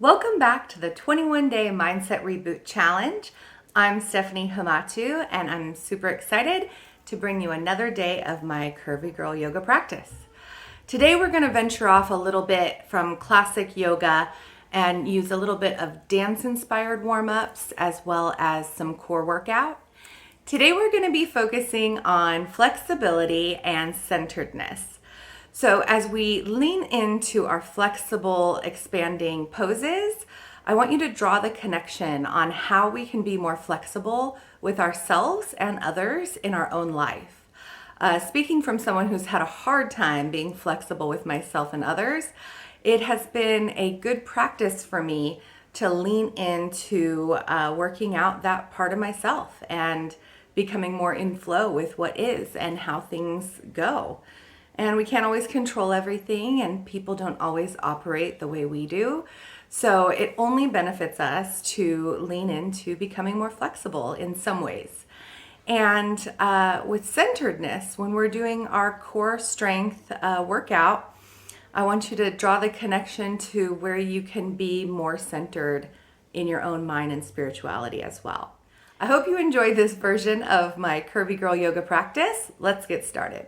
Welcome back to the 21-Day Mindset Reboot Challenge. I'm Stephanie Hamatu, and I'm super excited to bring you another day of my Curvy Girl yoga practice. Today we're going to venture off a little bit from classic yoga and use a little bit of dance-inspired warm-ups as well as some core workout. Today we're going to be focusing on flexibility and centeredness. So as we lean into our flexible, expanding poses, I want you to draw the connection on how we can be more flexible with ourselves and others in our own life. Speaking from someone who's had a hard time being flexible with myself and others, it has been a good practice for me to lean into working out that part of myself and becoming more in flow with what is and how things go. And we can't always control everything, and people don't always operate the way we do. So it only benefits us to lean into becoming more flexible in some ways. And with centeredness, when we're doing our core strength workout, I want you to draw the connection to where you can be more centered in your own mind and spirituality as well. I hope you enjoyed this version of my Curvy Girl yoga practice. Let's get started.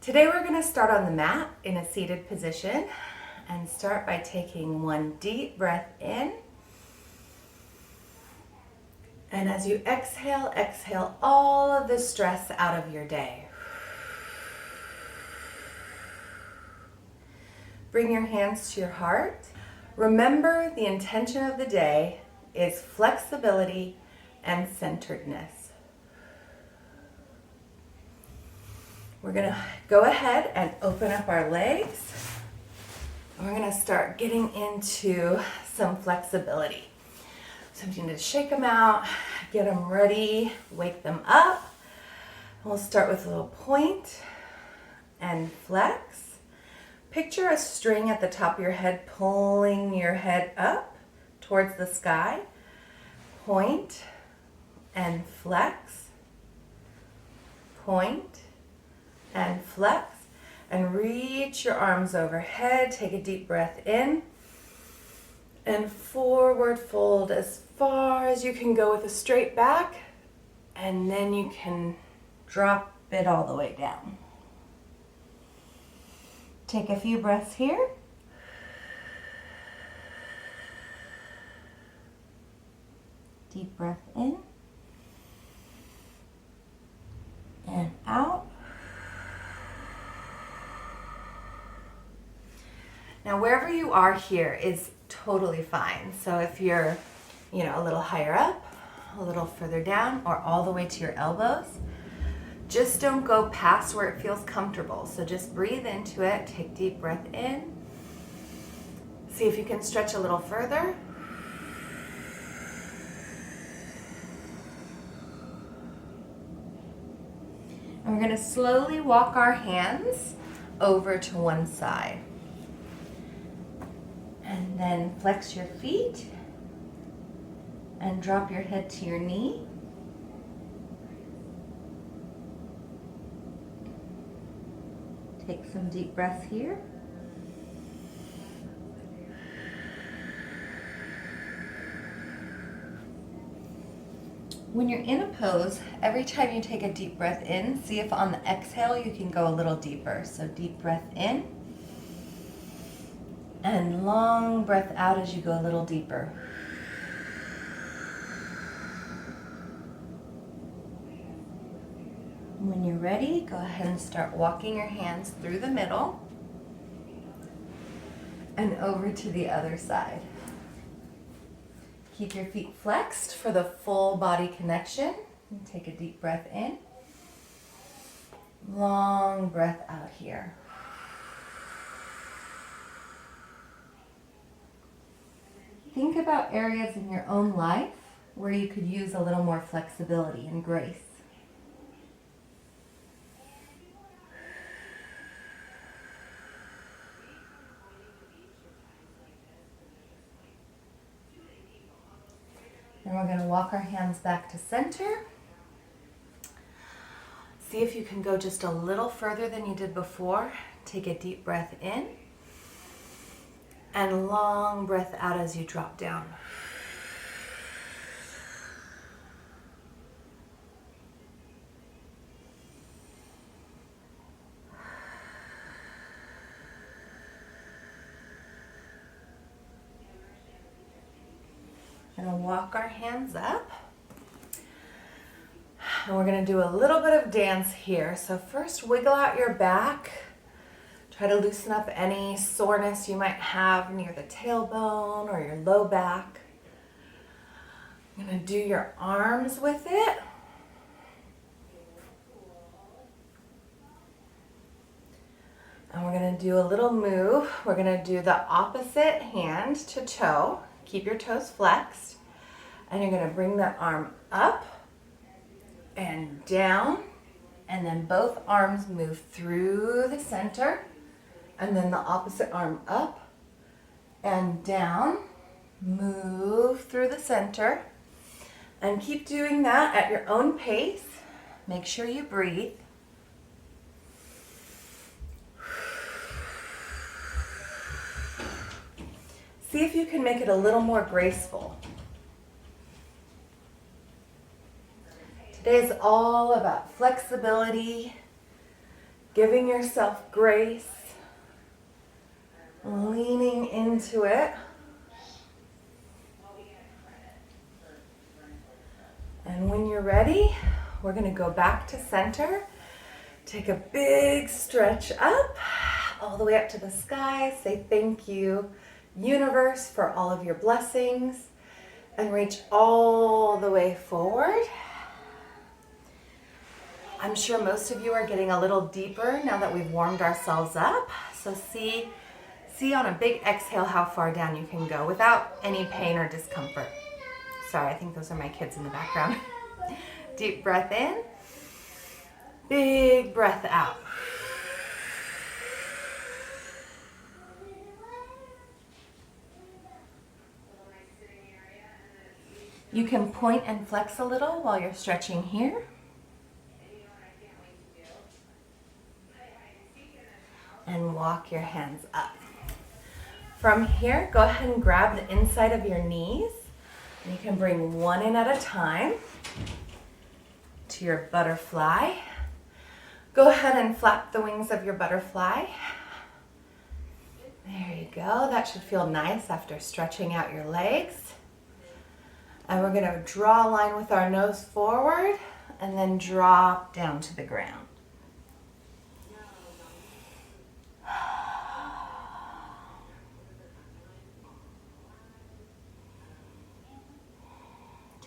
Today we're going to start on the mat in a seated position and start by taking one deep breath in. And as you exhale, exhale all of the stress out of your day. Bring your hands to your heart. Remember, the intention of the day is flexibility and centeredness. We're going to go ahead and open up our legs. We're going to start getting into some flexibility. So I'm going to shake them out, get them ready, wake them up. We'll start with a little point and flex. Picture a string at the top of your head, pulling your head up towards the sky. Point and flex. Point and flex, and reach your arms overhead. Take a deep breath in and forward fold as far as you can go with a straight back, and then you can drop it all the way down. Take a few breaths here. Deep breath in and out. Now, wherever you are here is totally fine. So if you're, a little higher up, a little further down, or all the way to your elbows, just don't go past where it feels comfortable. So just breathe into it, take deep breath in. See if you can stretch a little further. And we're going to slowly walk our hands over to one side. And then flex your feet and drop your head to your knee. Take some deep breaths here. When you're in a pose, every time you take a deep breath in, see if on the exhale you can go a little deeper. So deep breath in. And long breath out as you go a little deeper. When you're ready, go ahead and start walking your hands through the middle and over to the other side. Keep your feet flexed for the full body connection. And take a deep breath in. Long breath out here. Think about areas in your own life where you could use a little more flexibility and grace. And we're going to walk our hands back to center. See if you can go just a little further than you did before. Take a deep breath in. And long breath out as you drop down. We're going to walk our hands up. And we're going to do a little bit of dance here. So first, wiggle out your back. Try to loosen up any soreness you might have near the tailbone or your low back. I'm going to do your arms with it. And we're going to do a little move. We're going to do the opposite hand to toe. Keep your toes flexed. And you're going to bring that arm up and down. And then both arms move through the center. And then the opposite arm up and down. Move through the center. And keep doing that at your own pace. Make sure you breathe. See if you can make it a little more graceful. Today is all about flexibility, giving yourself grace, leaning into it. And when you're ready, we're going to go back to center. Take a big stretch up, all the way up to the sky. Say thank you, universe, for all of your blessings. And reach all the way forward. I'm sure most of you are getting a little deeper now that we've warmed ourselves up. So see on a big exhale how far down you can go without any pain or discomfort. Sorry, I think those are my kids in the background. Deep breath in. Big breath out. You can point and flex a little while you're stretching here. And walk your hands up. From here, go ahead and grab the inside of your knees. And you can bring one in at a time to your butterfly. Go ahead and flap the wings of your butterfly. There you go. That should feel nice after stretching out your legs. And we're going to draw a line with our nose forward and then drop down to the ground.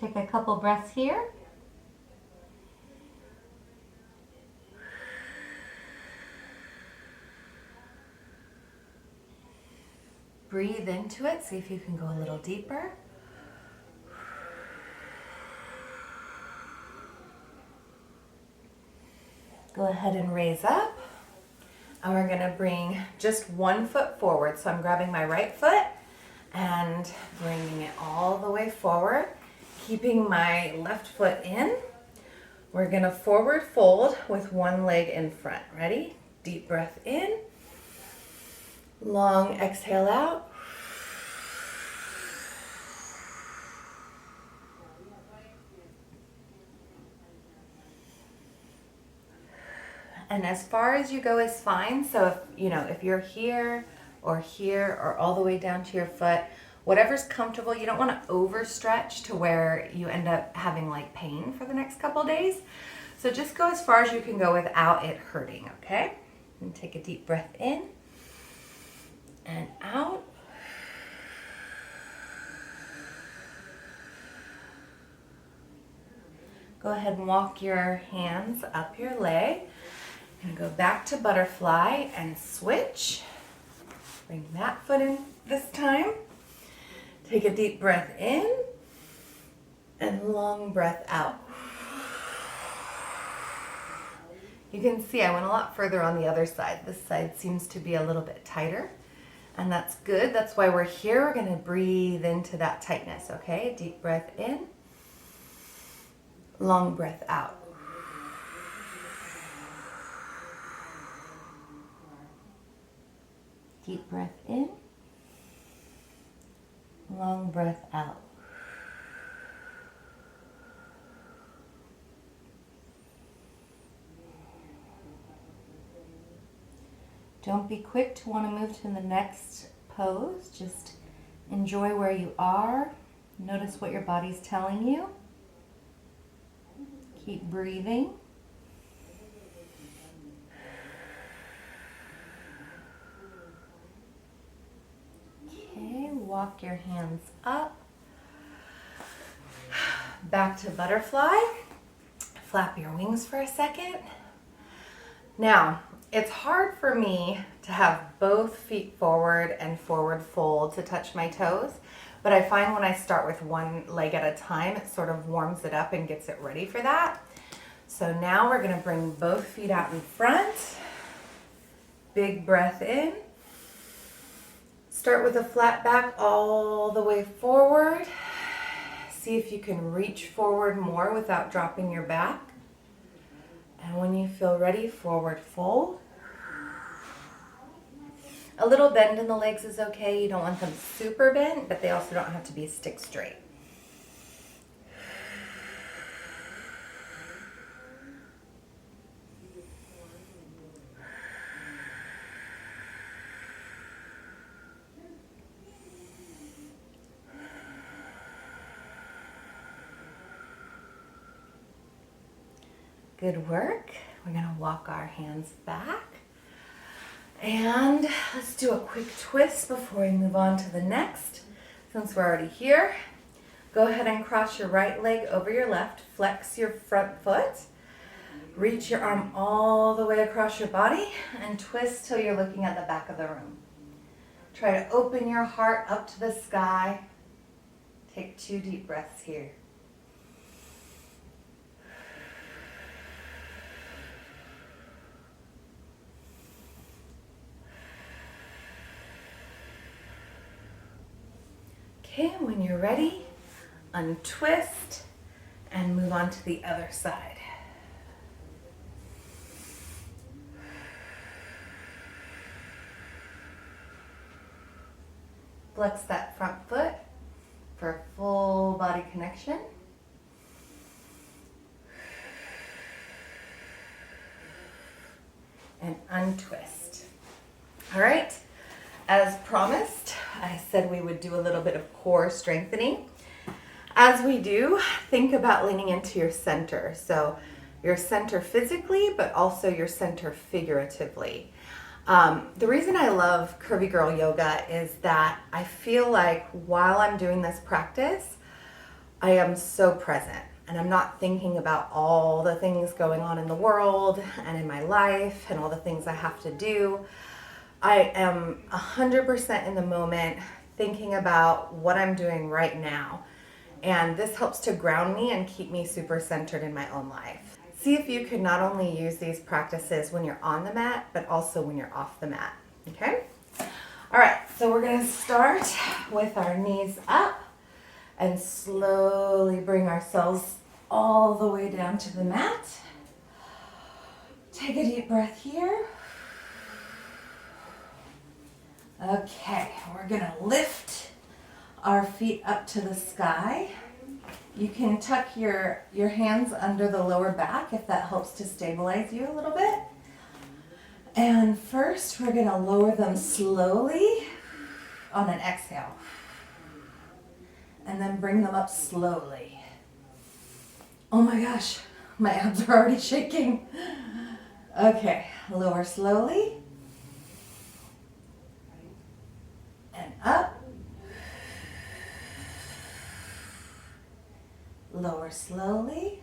Take a couple breaths here. Breathe into it. See if you can go a little deeper. Go ahead and raise up. And we're going to bring just one foot forward. So I'm grabbing my right foot and bringing it all the way forward. Keeping my left foot in. We're going to forward fold with one leg in front. Ready? Deep breath in. Long exhale out. And as far as you go is fine. So if you're here or all the way down to your foot, whatever's comfortable. You don't want to overstretch to where you end up having like pain for the next couple days. So just go as far as you can go without it hurting, okay? And take a deep breath in and out. Go ahead and walk your hands up your leg and go back to butterfly and switch. Bring that foot in this time. Take a deep breath in and long breath out. You can see I went a lot further on the other side. This side seems to be a little bit tighter, and that's good. That's why we're here. We're going to breathe into that tightness, okay? Deep breath in, long breath out. Deep breath in. long breath out. Don't be quick to want to move to the next pose. Just enjoy where you are. Notice what your body's telling you. Keep breathing. Okay, walk your hands up. Back to butterfly. Flap your wings for a second. Now, it's hard for me to have both feet forward and forward fold to touch my toes, but I find when I start with one leg at a time, it sort of warms it up and gets it ready for that. So now we're gonna bring both feet out in front. Big breath in. Start with a flat back all the way forward. See if you can reach forward more without dropping your back. And when you feel ready, forward fold. A little bend in the legs is okay. You don't want them super bent, but they also don't have to be stick straight. Good work. We're gonna walk our hands back. And let's do a quick twist before we move on to the next. Since we're already here, go ahead and cross your right leg over your left. Flex your front foot. Reach your arm all the way across your body and twist till you're looking at the back of the room. Try to open your heart up to the sky. Take 2 deep breaths here. Okay, when you're ready, untwist and move on to the other side. Flex that front foot for full body connection. And untwist. All right. As promised, I said we would do a little bit of core strengthening. As we do, think about leaning into your center. So your center physically, but also your center figuratively. The reason I love Curvy Girl Yoga is that I feel like while I'm doing this practice, I am so present and I'm not thinking about all the things going on in the world and in my life and all the things I have to do. I am 100% in the moment, thinking about what I'm doing right now. And this helps to ground me and keep me super centered in my own life. See if you can not only use these practices when you're on the mat, but also when you're off the mat, okay? All right, so we're gonna start with our knees up and slowly bring ourselves all the way down to the mat. Take a deep breath here. Okay, we're gonna lift our feet up to the sky. You can tuck your hands under the lower back if that helps to stabilize you a little bit. And first, we're gonna lower them slowly on an exhale. And then bring them up slowly. Oh my gosh, my abs are already shaking. Okay, lower slowly. And up. Lower slowly.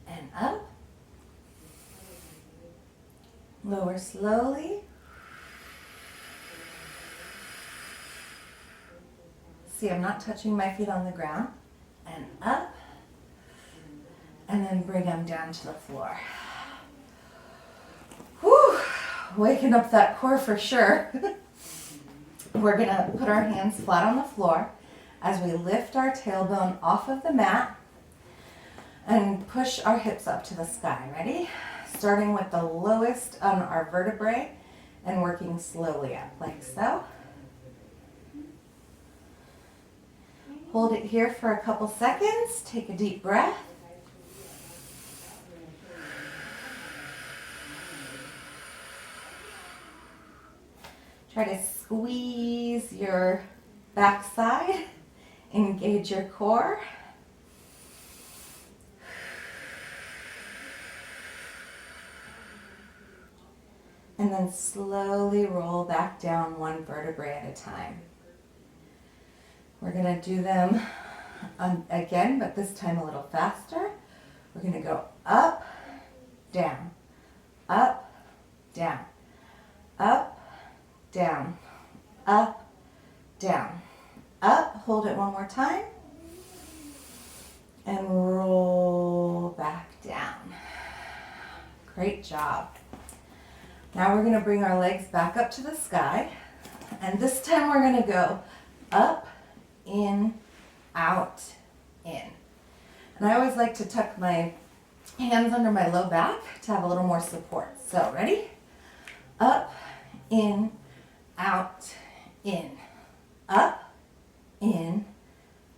And up. Lower slowly. See, I'm not touching my feet on the ground. And up. And then bring them down to the floor. Whew, waking up that core for sure. We're gonna put our hands flat on the floor as we lift our tailbone off of the mat and push our hips up to the sky. Ready? Starting with the lowest on our vertebrae and working slowly up like so. Hold it here for a couple seconds. Take a deep breath. Try to squeeze your backside, engage your core. And then slowly roll back down one vertebrae at a time. We're going to do them again, but this time a little faster. We're going to go up, down, up, down, up, down, up, down, up. Hold it one more time. And roll back down. Great job. Now we're going to bring our legs back up to the sky. And this time we're going to go up, in, out, in. And I always like to tuck my hands under my low back to have a little more support. So ready? Up, in, out, in. Up, in,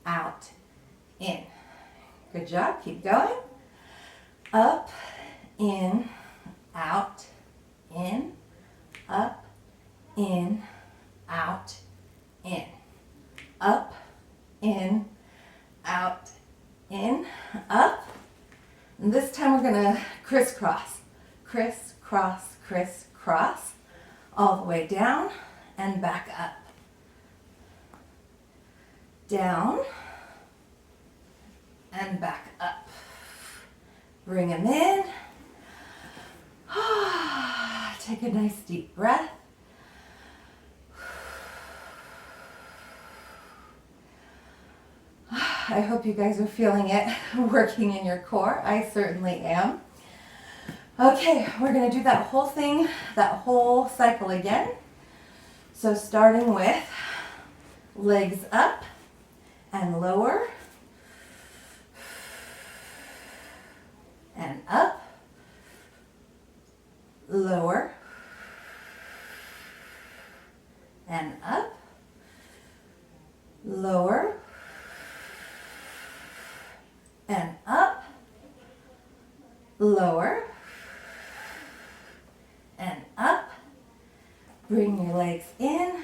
out, in. Good job. Keep going. Up, in, out, in. Up, in, out, in. Up, in, out, in, up. And this time we're going to crisscross. Crisscross, crisscross. All the way down and back up. Down and back up. Bring them in. Take a nice deep breath. I hope you guys are feeling it working in your core. I certainly am. Okay, we're going to do that whole thing, that whole cycle again. So starting with legs up and lower and up, lower and up, lower and up, lower and up. Bring your legs in,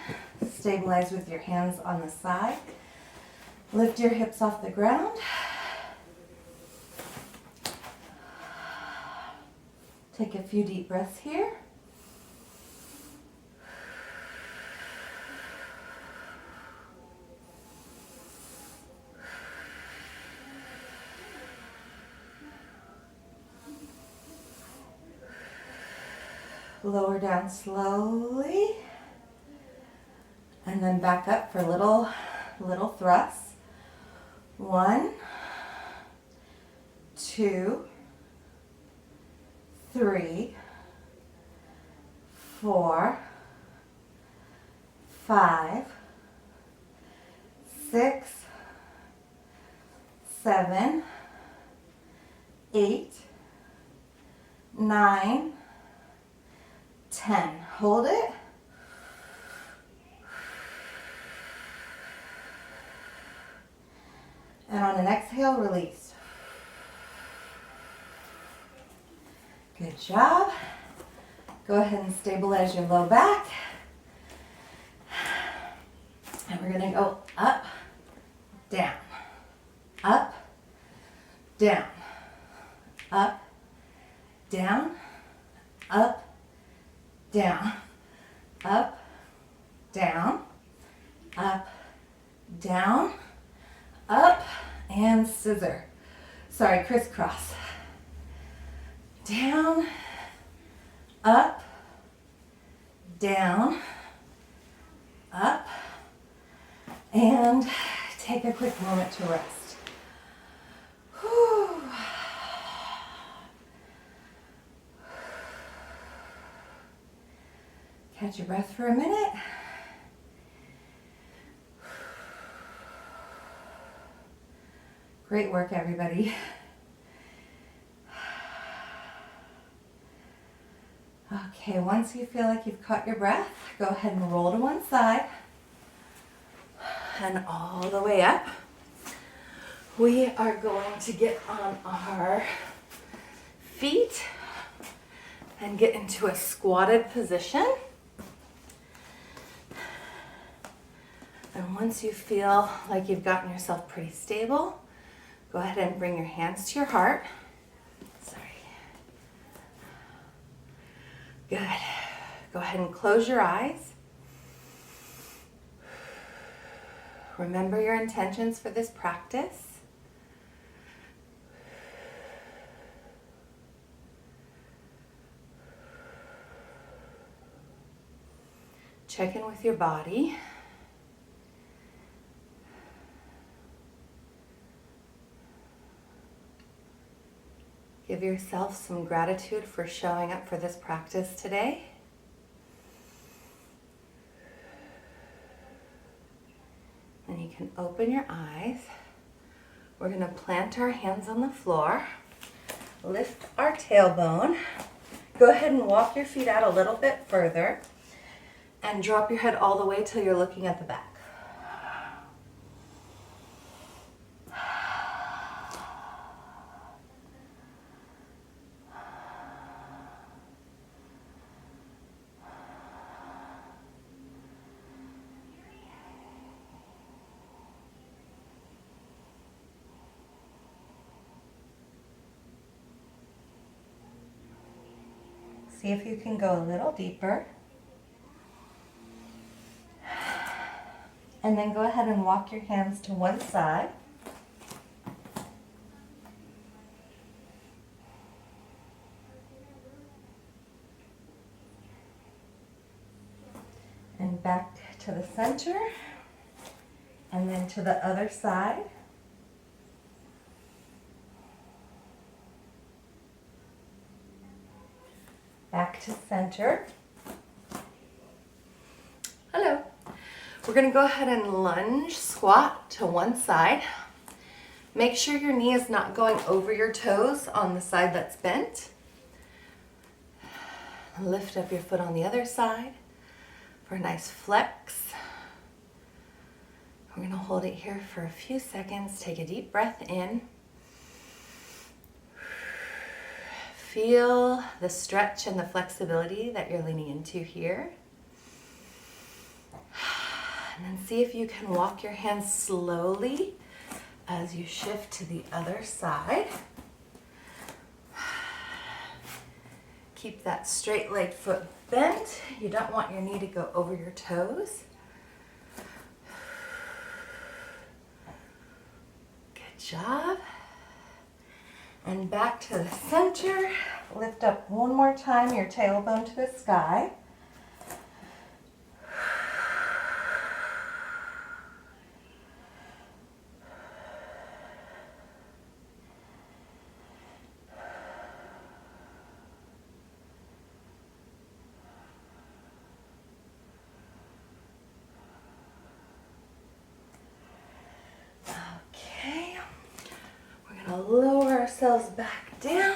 stabilize with your hands on the side. Lift your hips off the ground. Take a few deep breaths here. Lower down slowly. And then back up for little thrusts. 1, 2, 3, 4, 5, 6, 7, 8, 9, 10. Hold it. And on an exhale, release. Good job. Go ahead and stabilize your low back. And we're going to go up, down, up, down, up, down, up, down, up, down, up, down, up, and scissor. Sorry, crisscross. Down, up, down, up, and take a quick moment to rest. Whew. Catch your breath for a minute. Great work, everybody. Okay. Okay, once you feel like you've caught your breath, go ahead and roll to one side and all the way up. We are going to get on our feet and get into a squatted position. And once you feel like you've gotten yourself pretty stable, go ahead and bring your hands to your heart. Sorry. Good. Go ahead and close your eyes. Remember your intentions for this practice. Check in with your body. Give yourself some gratitude for showing up for this practice today. And you can open your eyes. We're going to plant our hands on the floor. Lift our tailbone. Go ahead and walk your feet out a little bit further. And drop your head all the way till you're looking at the back. See if you can go a little deeper. And then go ahead and walk your hands to one side. And back to the center. And then to the other side. Back to center. Hello. We're going to go ahead and lunge, squat to one side. Make sure your knee is not going over your toes on the side that's bent. Lift up your foot on the other side for a nice flex. We're going to hold it here for a few seconds. Take a deep breath in. Feel the stretch and the flexibility that you're leaning into here. And then see if you can walk your hands slowly as you shift to the other side. Keep that straight leg foot bent. You don't want your knee to go over your toes. Good job. And back to the center. Lift up one more time, your tailbone to the sky. Okay, we're going to lower ourselves back down.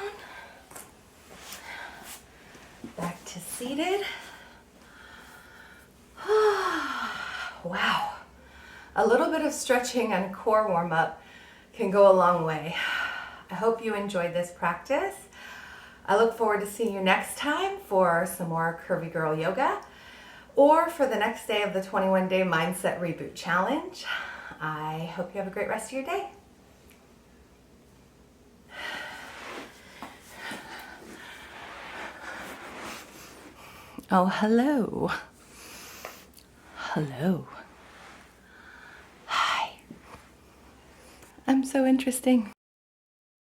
Back to seated. Wow. A little bit of stretching and core warm-up can go a long way. I hope you enjoyed this practice. I look forward to seeing you next time for some more Curvy Girl Yoga or for the next day of the 21-day Mindset Reboot Challenge. I hope you have a great rest of your day. Oh, hello. Hello. Hi. I'm so interesting.